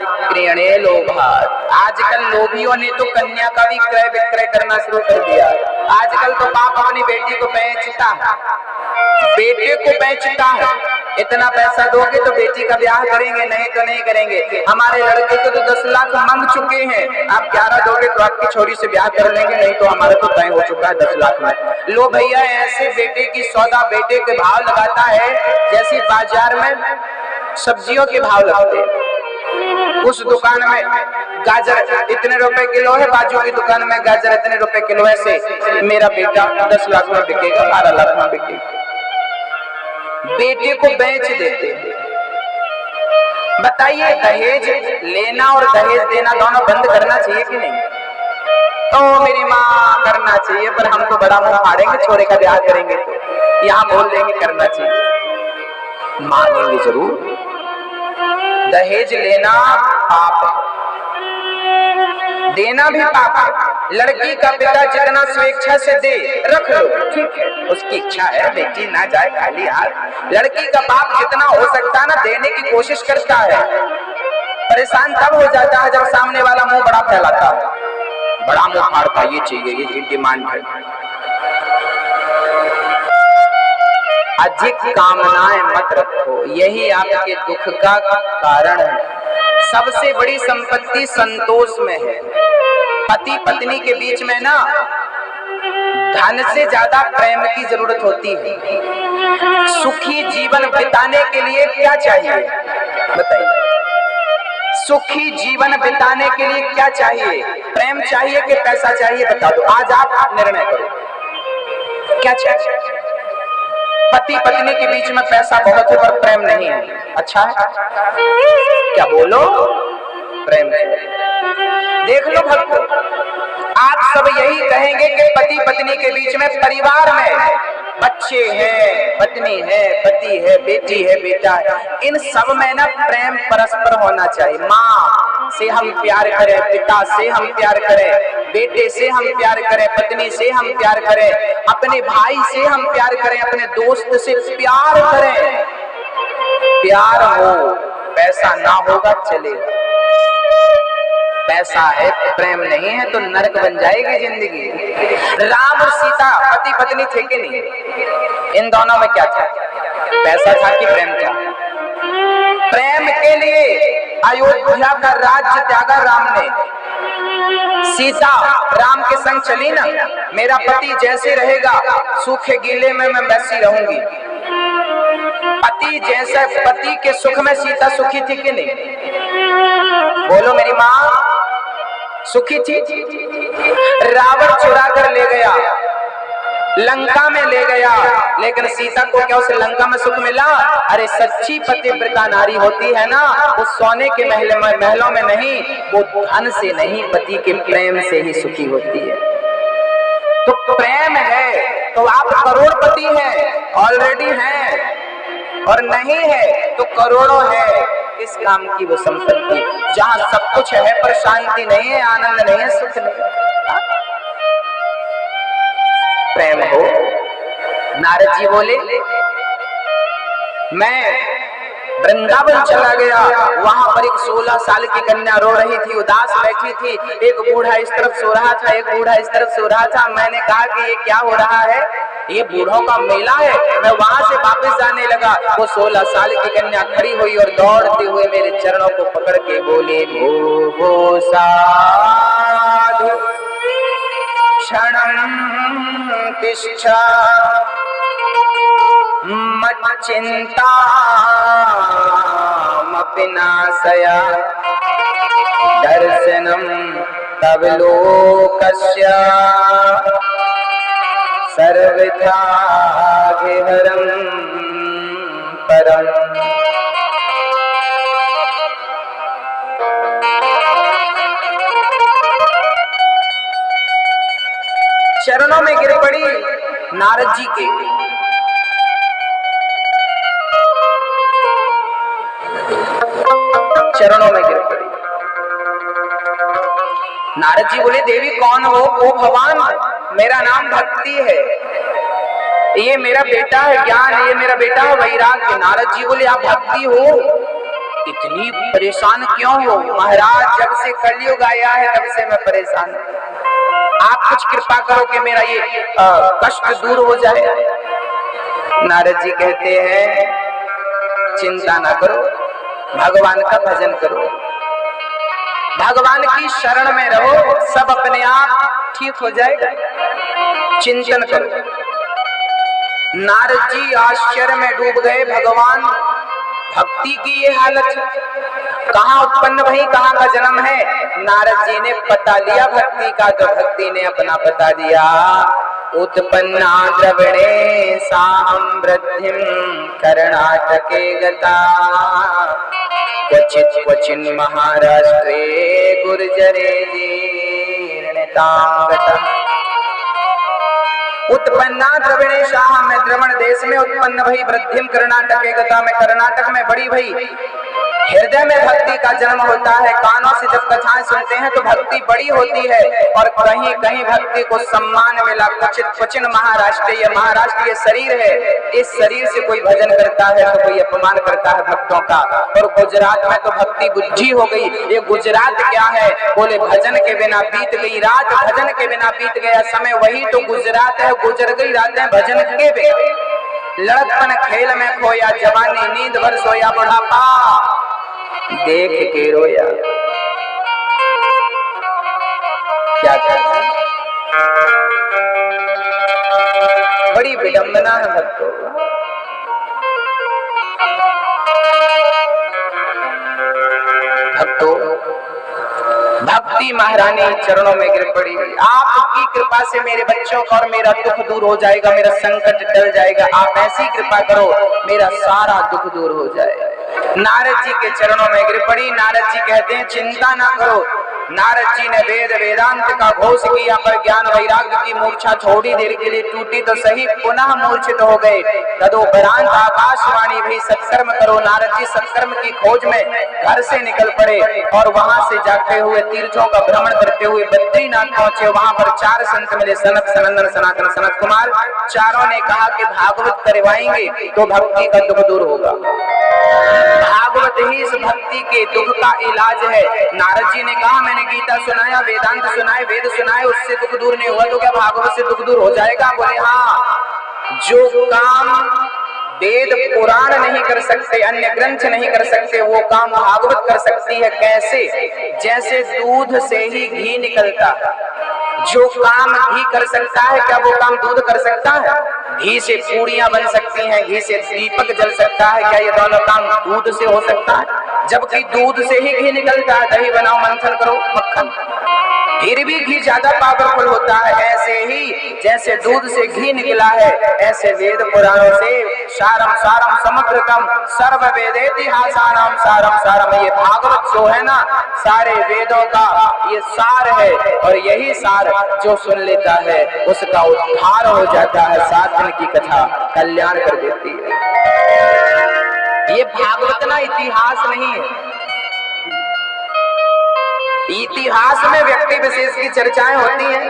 क्रियणे लोभात। आजकल लोभियों ने तो कन्या का भी क्रय विक्रय करना शुरू कर दिया। आजकल तो बाप अपनी बेटी को बेचता है, बेटे को बेचता है। इतना पैसा दोगे तो बेटी का ब्याह करेंगे, नहीं तो नहीं करेंगे। हमारे लड़के को तो 10 लाख मांग चुके हैं, आप 11 दोगे तो आपकी छोरी से ब्याह कर लेंगे, नहीं तो हमारा तो तय हो चुका है 10 लाख में। लो भैया, ऐसे बेटे की सौदा बेटे के भाव लगाता है जैसे बाजार में सब्जियों के भाव लगते हैं। उस दुकान में गाजर इतने रुपए किलो है, बाजू की दुकान में गाजर इतने रुपए किलो है। से मेरा बेटा 10 लाख में बिकेगा, 12 लाख में बिकेगा। बेटे को बेच देते हैं। बताइए, दहेज लेना और दहेज देना दोनों बंद करना चाहिए कि नहीं? तो मेरी माँ करना चाहिए, पर हम तो बड़ा मुंह फाड़ेंगे, छोरे का ब्याह करेंगे तो यहाँ बोल देंगे करना चाहिए। मानेंगे जरूर। दहेज लेना पाप है, देना भी पाप है। लड़की का पिता जितना स्वेच्छा से दे रख लो, ठीक है, उसकी इच्छा है, बेटी ना जाए खाली हाथ। लड़की का बाप जितना हो सकता है ना देने की कोशिश करता है। परेशान तब हो जाता है जब सामने वाला मुंह बड़ा फैलाता है, बड़ा मुंह फाड़ता, ये चाहिए, ये डिमांड है। अधिक कामनाएं मत रखो, यही आपके दुख का कारण है। सबसे बड़ी संपत्ति संतोष में है। पति पत्नी के बीच में ना धन से ज्यादा प्रेम की जरूरत होती है। सुखी जीवन बिताने के लिए क्या चाहिए बताइए? सुखी जीवन बिताने के लिए क्या चाहिए? प्रेम चाहिए कि पैसा चाहिए? बता दो, आज आप निर्णय करो, क्या चाहिए? पति पत्नी के बीच में पैसा बहुत है पर प्रेम नहीं है, अच्छा है? क्या बोलो? प्रेम है। देख लो भक्तों, आप सब यही कहेंगे कि पति पत्नी के बीच में, परिवार में बच्चे हैं, पत्नी है, पति है, बेटी है, बेटा है, इन सब में ना प्रेम परस्पर होना चाहिए। माँ से हम प्यार करें, पिता से हम प्यार करें, बेटे से हम प्यार करें, पत्नी से हम प्यार करें, अपने भाई से हम प्यार करें, अपने दोस्त से प्यार करें। प्यार हो, पैसा ना होगा चलेगा। पैसा है, प्रेम नहीं है तो नरक बन जाएगी जिंदगी। राम और सीता पति पत्नी थे कि नहीं? इन दोनों में क्या था? पैसा था कि प्रेम था? प्रेम के लिए अयोध्या का राज्य त्यागा राम ने। सीता राम के संग चली ना, मेरा पति जैसे रहेगा सूखे गीले में मैं वैसी रहूंगी। पति जैसे, पति के सुख में सीता सुखी थी कि नहीं? बोलो मेरी माँ, सुखी थी? रावण चुरा कर ले गया, लंका में ले गया, लेकिन सीता को क्या उस लंका में सुख मिला? अरे सच्ची पतिव्रता नारी होती है ना, वो सोने के महलों में नहीं, वो धन से नहीं, पति के प्रेम से ही सुखी होती है। तो प्रेम है तो आप करोड़पति हैं, ऑलरेडी हैं, और नहीं है तो करोड़ों है। इस काम की वो संपत्ति जहाँ सब कुछ है पर शांति नहीं है, आनंद नहीं है, सुख नहीं। प्रेम हो। नारद जी बोले, मैं वृंदावन चला गया, वहां पर एक 16 साल की कन्या रो रही थी, उदास बैठी थी। एक बूढ़ा इस तरफ सो रहा था, एक बूढ़ा इस तरफ सो रहा था। मैंने कहा कि ये क्या हो रहा है? ये बूढ़ों का मेला है। मैं वहां से वापस जाने लगा, वो 16 साल की कन्या खड़ी हुई और दौड़ते हुए मेरे चरणों को पकड़ के बोले, भो साधु क्षणं तिष्ठा मच्चिंतामपि नाशया दर्शनं तव लोकस्य सर्वथा गेहरं परम्। चरणों में गिर पड़ी नारद जी के। चरणों में गिर पड़ी। नारद जी बोले, देवी कौन हो? ओ भगवान, मेरा नाम भक्ति है, ये मेरा बेटा है ज्ञान, ये मेरा बेटा है वैराग्य। नारद जी बोले, आप भक्ति हो? इतनी परेशान क्यों हो? महाराज जब से कलयुग आया है तब से मैं परेशान हूं, आप कुछ कृपा करो कि मेरा ये कष्ट दूर हो जाए। नारद जी कहते हैं चिंता ना करो, भगवान का भजन करो, भगवान की शरण में रहो, सब अपने आप ठीक हो जाएगा, चिंतन करो। नारद जी आश्चर्य में डूब गए, भगवान भक्ति की ये हालत कहाँ उत्पन्न भई, कहाँ का जन्म है? नारद जी ने पता लिया भक्ति का, तो भक्ति ने अपना बता दिया। उत्पन्ना द्रविणे साहं वृद्धिं कर्णाटके गता, क्वचित् क्वचिन् महाराष्ट्रे गुर्जरे जीर्णतां गता। उत्पन्ना द्रविणे शाह, में द्रवण देश में उत्पन्न भई, वृद्धिम कर्नाटके गता, में कर्नाटक में बड़ी भई। हृदय में भक्ति का जन्म होता है, कानों से जब कथाएं सुनते हैं तो भक्ति बड़ी होती है, और कहीं कहीं भक्ति को सम्मान मिला। क्वचित क्वचिन महाराष्ट्र, ये महाराष्ट्र ये शरीर है, इस शरीर से कोई भजन करता है तो कोई अपमान करता है भक्तों का। और गुजरात में तो भक्ति बुद्धि हो गई। ये गुजरात क्या है? बोले भजन के बिना बीत गई रात, भजन के बिना बीत गया समय, वही तो गुजरात है। गुजर गई रातें भजन के बिना, लड़कपन खेल में खोया, जवानी नींद भर सोया, बुढ़ापा देख के रोया। क्या कहते हैं? बड़ी विडंबना है भक्तों। भक्ति महारानी चरणों में गिर पड़ी। आपकी कृपा से मेरे बच्चों का और मेरा दुख दूर हो जाएगा, मेरा संकट टल जाएगा। आप ऐसी कृपा करो मेरा सारा दुख दूर हो जाए। नारद जी के चरणों में गिर पड़ी। नारद जी कहते हैं चिंता ना करो। नारद जी ने वेद वेदांत का घोष किया, पर ज्ञान वैराग्य की मूर्छा थोड़ी देर के लिए टूटी तो सही, पुनः मूर्छित हो गए। तदोपरांत आकाशवाणी भी सत्कर्म करो। नारद जी सत्कर्म की खोज में घर से निकल पड़े और वहां से जाते हुए तीर्थों का भ्रमण करते हुए बद्रीनाथ पहुंचे। वहां पर 4 संत मिले, सनक, सनंदन, सनातन, सनत कुमार। चारों ने कहा कि भागवत करवाएंगे तो भक्ति का दुख दूर होगा। भागवत ही इस भक्ति के दुख का इलाज है। नारद जी ने कहा मैंने गीता सुनाया, वेदांत सुनाए, वेद सुनाए, उससे दुख दूर नहीं हुआ तो क्या भागवत से दुख दूर हो जाएगा? बोले हाँ, जो काम वेद पुराण नहीं कर सकते, अन्य ग्रंथ नहीं कर सकते, वो काम भागवत कर सकती है। कैसे? जैसे दूध से ही घी निकलता है। जो काम घी कर सकता है क्या वो काम दूध कर सकता है? घी से पूड़ियां बन सकती हैं, घी से दीपक जल सकता है, क्या ये दोनों काम दूध से हो सकता है? जबकि दूध से ही घी निकलता है। दही बनाओ, मंथन करो, मक्खन, फिर भी घी ज्यादा पावरफुल होता है। ऐसे ही जैसे दूध से घी निकला है, ऐसे वेद पुराणों से सारम सारम समुद्रकम सर्व वेदेतिहासानाम सारम सारम, ये भागवत जो है ना सारे वेदों का ये सार है। और यही सार जो सुन लेता है उसका उद्धार हो जाता है। 7 दिन की कथा कल्याण कर देती है। ये भागवत ना इतिहास नहीं है। इतिहास में व्यक्ति विशेष की चर्चाएं होती हैं।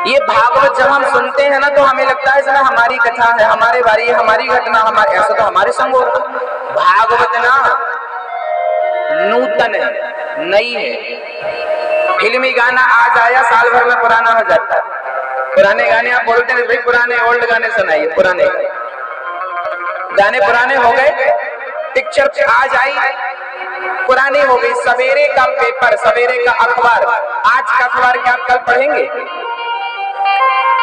ये भागवत जब हम सुनते हैं ना तो हमें लगता है जरा हमारी कथा है, हमारे बारे, हमारी घटना, हमारे ऐसा तो हमारे संग हो रहा। भागवत ना नूतन है, नई है। फिल्मी गाना आज आया, साल भर में पुराना हो जाता है। पुराने गाने आप बोलते हैं भाई पुराने ओल्ड गाने सुनाइए, पुराने गाने पुराने हो गए। पिक्चर आज आई, पुरानी हो गई। सवेरे का पेपर, सवेरे का अखबार, आज का अखबार क्या आप कल पढ़ेंगे?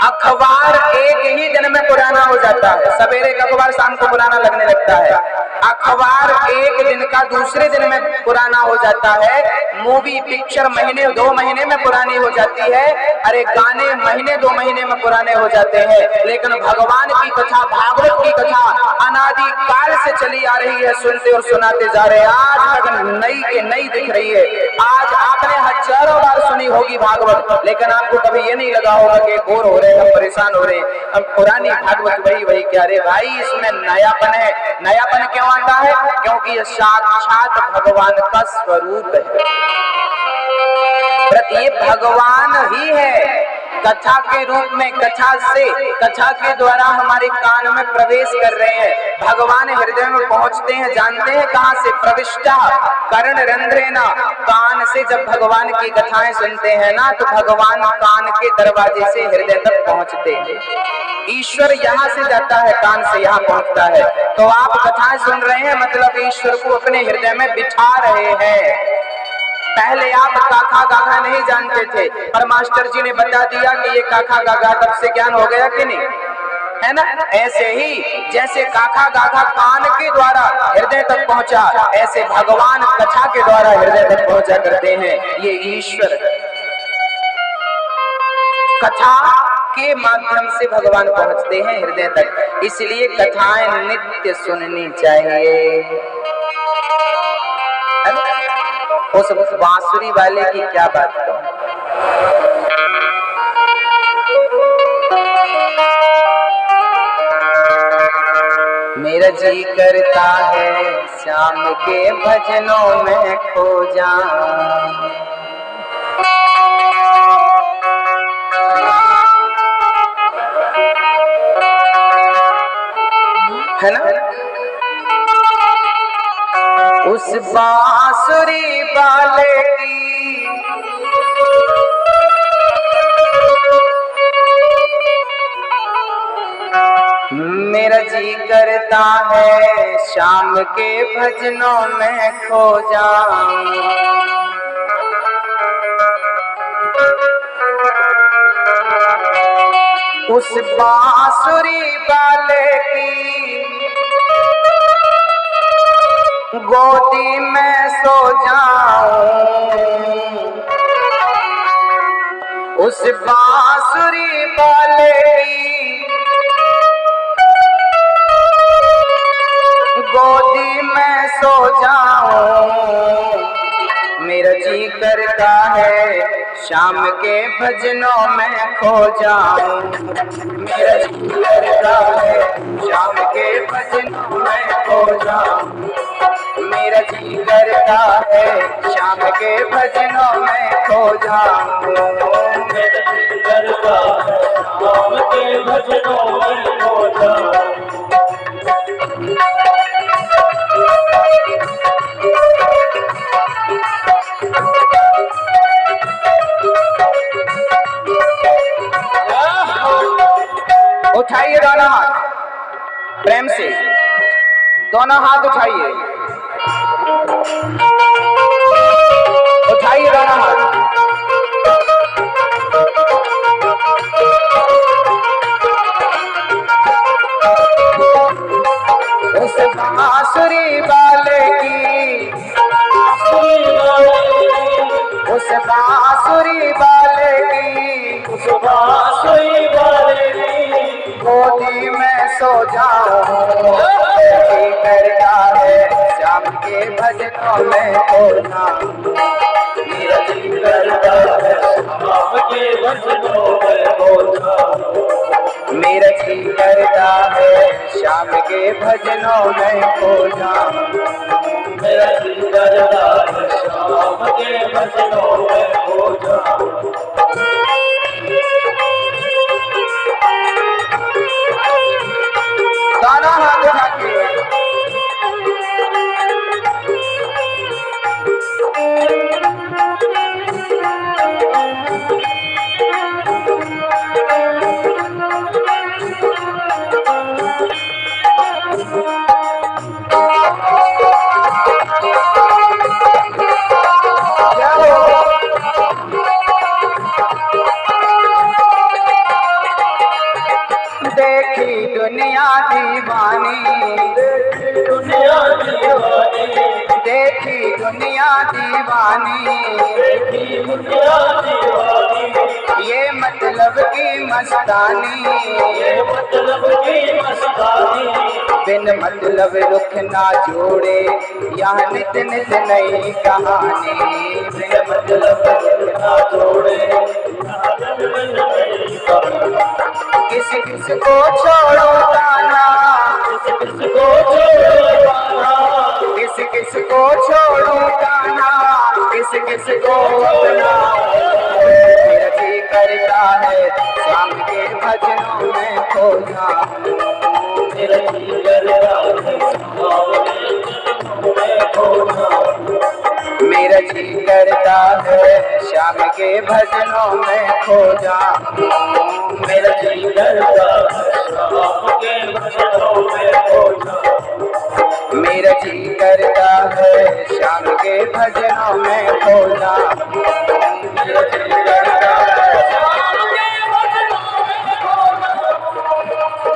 अखबार एक ही दिन में पुराना हो जाता है। सवेरे का अखबार शाम को पुराना लगने लगता है। अखबार एक दिन का दूसरे दिन में पुराना हो जाता है। मूवी पिक्चर महीने 2 महीने में पुरानी हो जाती है। अरे गाने महीने 2 महीने में पुराने हो जाते हैं। लेकिन भगवान की कथा, भागवत की कथा अनादि काल से चली आ रही है, सुनते और सुनाते जा रहे हैं। आज तक नई के नई दिख रही है। आज आपने हजारों बार सुनी होगी भागवत, लेकिन आपको कभी ये नहीं लगा होगा कि बोर हो रहे, हम परेशान हो रहे, हम पुरानी भागवत वही क्या रे भाई, इसमें नयापन है। नयापन क्यों आता है? क्योंकि ये साक्षात भगवान का स्वरूप है। ये भगवान ही है। कथा के रूप में, कथा के द्वारा हमारे कान में प्रवेश कर रहे हैं। भगवान हृदय में पहुंचते हैं। जानते हैं कहां से? प्रविष्टा कर्ण रंध्रेना, कान से जब भगवान की कथाएं सुनते हैं ना तो भगवान कान के दरवाजे से हृदय तक पहुंचते हैं। ईश्वर यहाँ से जाता है, कान से यहाँ पहुंचता है। तो आप कथाएं सुन रहे हैं, मतलब ईश्वर को अपने हृदय में बिठा रहे हैं। पहले आप काका गागा नहीं जानते थे, पर मास्टर जी ने बता दिया कि ये काका गागा, तब से ज्ञान हो गया कि नहीं, है ना? ऐसे ही जैसे काका गागा कान के द्वारा हृदय तक पहुंचा, ऐसे भगवान कथा के द्वारा हृदय तक पहुंचा करते हैं। ये ईश्वर कथा के माध्यम से भगवान पहुंचते हैं हृदय तक। इसलिए कथाएं नित्य सुननी चाहिए। उस बांसुरी वाले की क्या बात कहूं। मेरा जी करता है श्याम के भजनों में खो जाऊं, है ना? उस बांसुरी वाले की मेरा जी करता है शाम के भजनों में खो जाऊं। उस बांसुरी वाले की गोदी में सो जाऊं। उस बांसुरी वाले की गोदी में सो जाऊं। मेरा जी करता है शाम के भजनों में खो जाऊं। मेरा जी करता है शाम के भजनों में खो जाऊं। मेरा जी करता है शाम के भजनों में खो जाऊं। मेरा जी करता है शाम के भजनों में खो जाऊं। उठाइए दोनों हाथ प्रेम से, दोनों हाथ उठाइए, उठाइए दोनों हाथ। उस बांसुरी वाले की, उस बांसुरी वाले की, उस बांसुरी वाले की गोदी में सो जाऊं। करता है शाम के भजनों में खो जाऊं। मेरा जी करता है शाम के भजनों में खो जाऊं। मेरा जी करता है शाम के भजनों में खो जाऊं। मेरा जी करता है शाम के भजनों में खो जाऊं। गाना हाथ उठा के देखी दुनिया दीवानी, दुनिया दीवानी, देखी दुनिया दीवानी, देखी दुनिया दीवानी। ये मतलब की मस्तानी, ये मतलब की मस्तानी। बिन मतलब रुख ना जोड़े यहाँ नित नित नई कहानी। बिन मतलब रुख ना जोड़े किसी किसी को छोड़ो गाना, किसी किसी को छोड़ो गाना, किसी किसी को छोड़ो गाना, किसी किसी को अपना। मेरा जी करता है श्याम के भजनों में खो जाऊं। मेरा जी करता है मेरा जी करता है श्याम के भजनों में खो जाऊं। मेरा जी करता है श्याम के भजनों में खो जाऊं। मेरा जी करता है श्याम के भजनों में खो जाऊं। मेरा जी करता है श्याम के भजनों में खो जाऊं।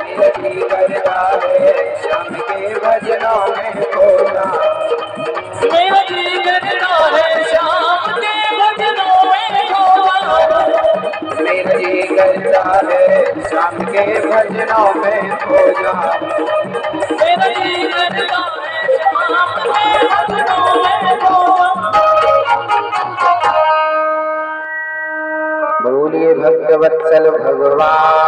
मेरा जी करता है श्याम के भजनों में खो जाऊं। मेरा जी करता है श्याम के भजनों में खो जाऊं। मेरा जी करता है श्याम के भजनों में खो जाऊं। मेरा जी करता है श्याम के भजनों में खो जाऊं। बोलिए भक्तवत्सल भगवान